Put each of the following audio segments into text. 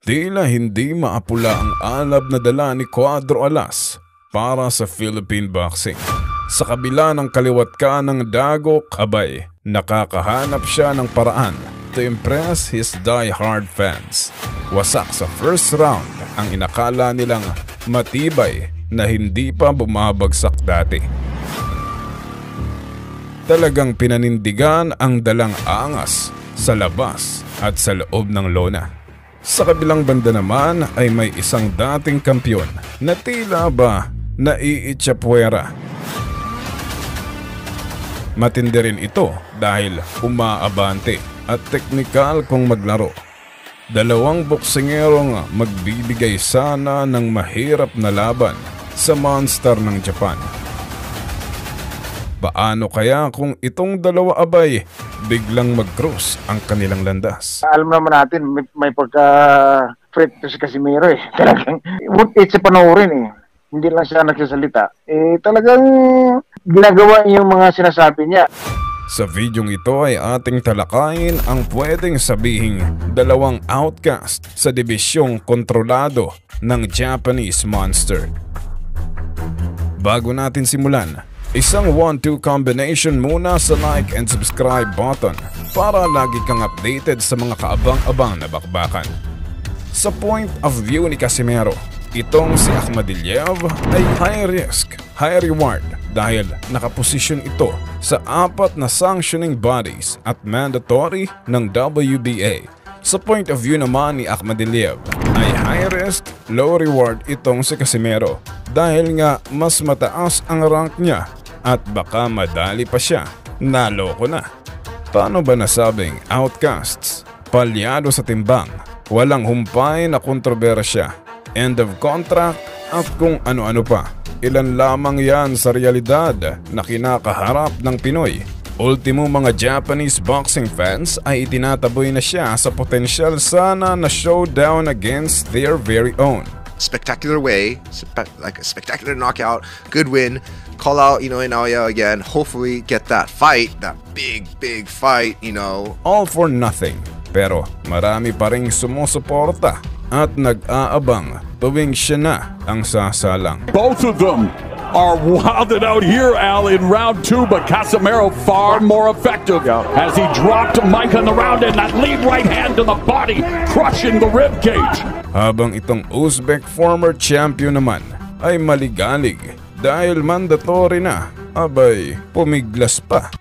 Tila hindi maapula ang alab na dala ni Cuadro Alas para sa Philippine boxing. Sa kabila ng kaliwat ka ng dagok, abay, nakakahanap siya ng paraan to impress his die-hard fans. Wasak sa first round ang inakala nilang matibay na hindi pa bumabagsak dati. Talagang pinanindigan ang dalang angas sa labas at sa loob ng lona. Sa kabilang banda naman ay may isang dating kampiyon na tila ba naiitsapwera. Matindi rin ito dahil umaabante at teknikal kung maglaro. Dalawang boksingerong magbibigay sana ng mahirap na laban sa monster ng Japan. Paano kaya kung itong dalawa abay biglang mag-cross ang kanilang landas? Alam naman natin may pagka-threat to si Casimero eh. Talagang it's sa panoorin eh. Hindi lang siya nagsasalita. Talagang ginagawa yung mga sinasabi niya. Sa videong ito ay ating talakayin ang pwedeng sabihing dalawang outcast sa dibisyong kontrolado ng Japanese monster. Bago natin simulan, isang 1-2 combination muna sa like and subscribe button para lagi kang updated sa mga kaabang-abang na bakbakan. Sa point of view ni Casimero, itong si Akhmadiliev ay high risk, high reward dahil nakaposisyon ito sa 4 na sanctioning bodies at mandatory ng WBA. Sa point of view naman ni Akhmadiliev ay high risk, low reward itong si Casimero dahil nga mas mataas ang rank niya at baka madali pa siya. Naloko na. Paano ba nasabing outcasts? Palyado sa timbang, walang humpay na kontrobersya, end of contract at kung ano-ano pa. Ilan lamang yan sa realidad na kinakaharap ng Pinoy. Ultimo mga Japanese boxing fans ay itinataboy na siya sa potensyal sana na showdown against their very own. Spectacular way, like a spectacular knockout, good win, call out, Inouye again, hopefully get that fight, that big fight, All for nothing, pero marami pa ring sumusuporta at nag-aabang tuwing siya na ang sasalang. Both of them are wilded out here, Al, in round 2, but Casimero far more effective as he dropped Mike in the round and that lead right hand to the body, crushing the rib cage. Habang itong Uzbek former champion naman ay maligalig dahil mandatory na, abay pumiglas pa.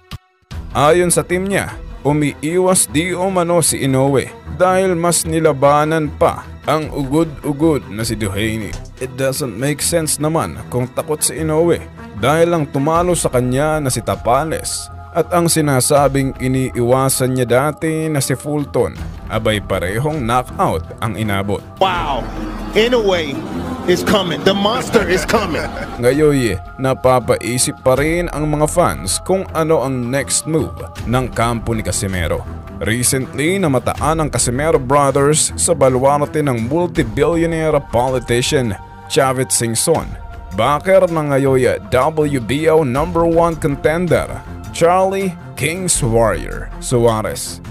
Ayon sa team niya, umiiwas di umano si Inoue dahil mas nilabanan pa ang ugod-ugod na si Duhaney. It doesn't make sense naman kung takot si Inoue dahil lang tumalo sa kanya na si Tapales at ang sinasabing iniiwasan niya dati na si Fulton, abay parehong knockout ang inabot. Wow, Inoue is coming, the monster is coming. Ngayon, napapaisip pa rin ang mga fans kung ano ang next move ng kampo ni Casimero. Recently, namataan ang Casimero brothers sa baluarte ng multi-billionaire politician Chavit Singson, backer ng ngayon WBO #1 contender Charlie Kings Warrior Suarez.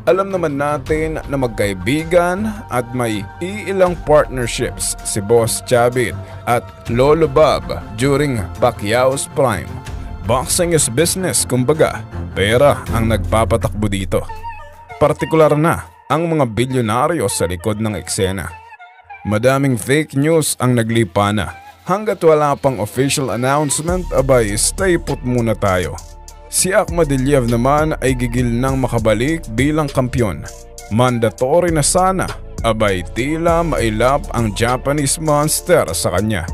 Alam naman natin na magkaibigan at may iilang partnerships si Boss Chavit at Lolo Bob during Pacquiao's prime. Boxing is business, kumbaga, pera ang nagpapatakbo dito. Partikular na ang mga bilyonaryo sa likod ng eksena. Madaming fake news ang naglipana. Hanggat wala pang official announcement, abay stay put muna tayo. Si Akhmadiliev naman ay gigil nang makabalik bilang kampiyon. Mandatory na sana, abay tila mailap ang Japanese monster sa kanya.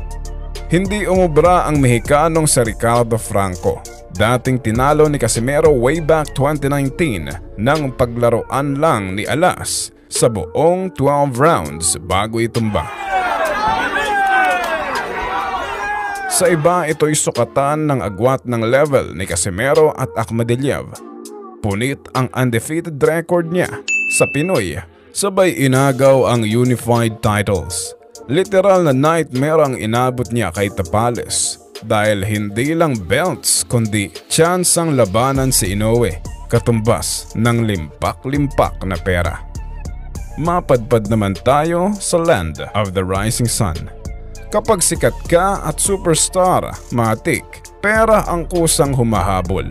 Hindi umubra ang Mexicanong si Ricardo Franco. Dating tinalo ni Casimero way back 2019 nang paglaruan lang ni Alas sa buong 12 rounds bago itumba. Sa iba, ito'y sukatan ng agwat ng level ni Casimero at Akhmadiliev. Punit ang undefeated record niya sa Pinoy, sabay inagaw ang unified titles. Literal na nightmare ang inabot niya kay Tapales dahil hindi lang belts kundi tsansang labanan si Inoue, katumbas ng limpak-limpak na pera. mapadpad naman tayo sa land of the rising sun. Kapag sikat ka at superstar, matik, pera ang kusang humahabol.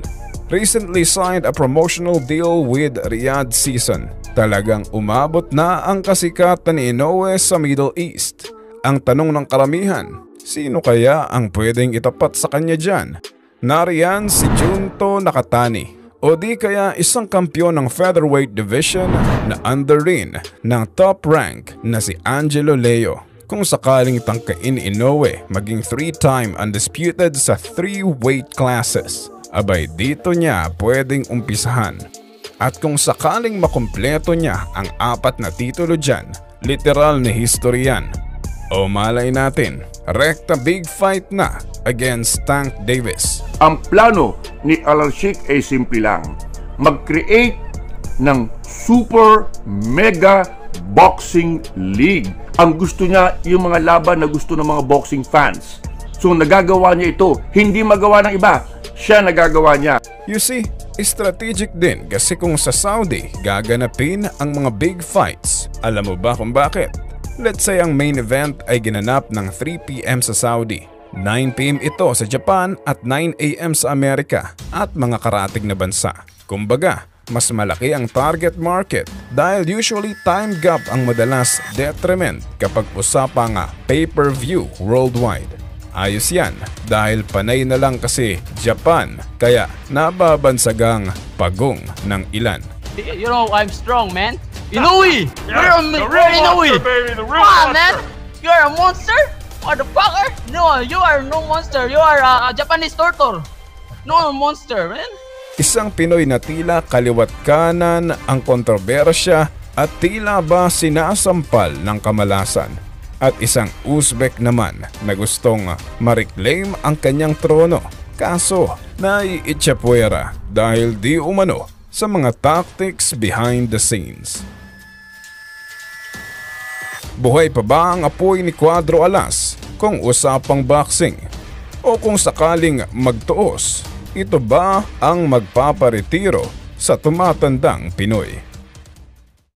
Recently signed a promotional deal with Riyadh Season. Talagang umabot na ang kasikatan ni Inoue sa Middle East. Ang tanong ng karamihan, sino kaya ang pwedeng itapat sa kanya dyan? Nariyan si Junto Nakatani o di kaya isang kampyon ng featherweight division na under rin ng top rank na si Angelo Leo. Kung sakaling tangkain ni Inoue maging 3-time undisputed sa 3 weight classes, abay dito niya pwedeng umpisahan. At kung sakaling makumpleto niya ang 4 na titulo dyan, literal na history yan. O malay natin, rekta big fight na against Tank Davis. Ang plano ni Al-Sheikh ay simple lang. Mag-create ng super mega boxing league. Ang gusto niya yung mga laban na gusto ng mga boxing fans. So nagagawa niya ito, hindi magawa ng iba. Siya nagagawa niya. You see, strategic din kasi kung sa Saudi gaganapin ang mga big fights. Alam mo ba kung bakit? Let's say ang main event ay ginanap ng 3 PM sa Saudi. 9 PM ito sa Japan at 9 AM sa Amerika at mga karatig na bansa. Kumbaga, mas malaki ang target market dahil usually time gap ang madalas detriment kapag usapang pay-per-view worldwide. Ayos yan dahil panay na lang kasi Japan kaya nababansagang pagong ng ilan. You know I'm strong, man. Inoue! You're Inoue! Come on, man! You're a monster? Motherfucker! No, you are no monster. You are a Japanese turtle. No monster, man. Isang Pinoy na tila kaliwat kanan ang kontrobersya at tila ba sinasampal ng kamalasan. At isang Uzbek naman na gustong ma-reclaim ang kanyang trono. Kaso naiitsapwera dahil di umano sa mga tactics behind the scenes. Buhay pa ba ang apoy ni Cuadro Alas kung usapang boxing? O kung sakaling magtuos, ito ba ang magpaparetiro sa tumatandang Pinoy?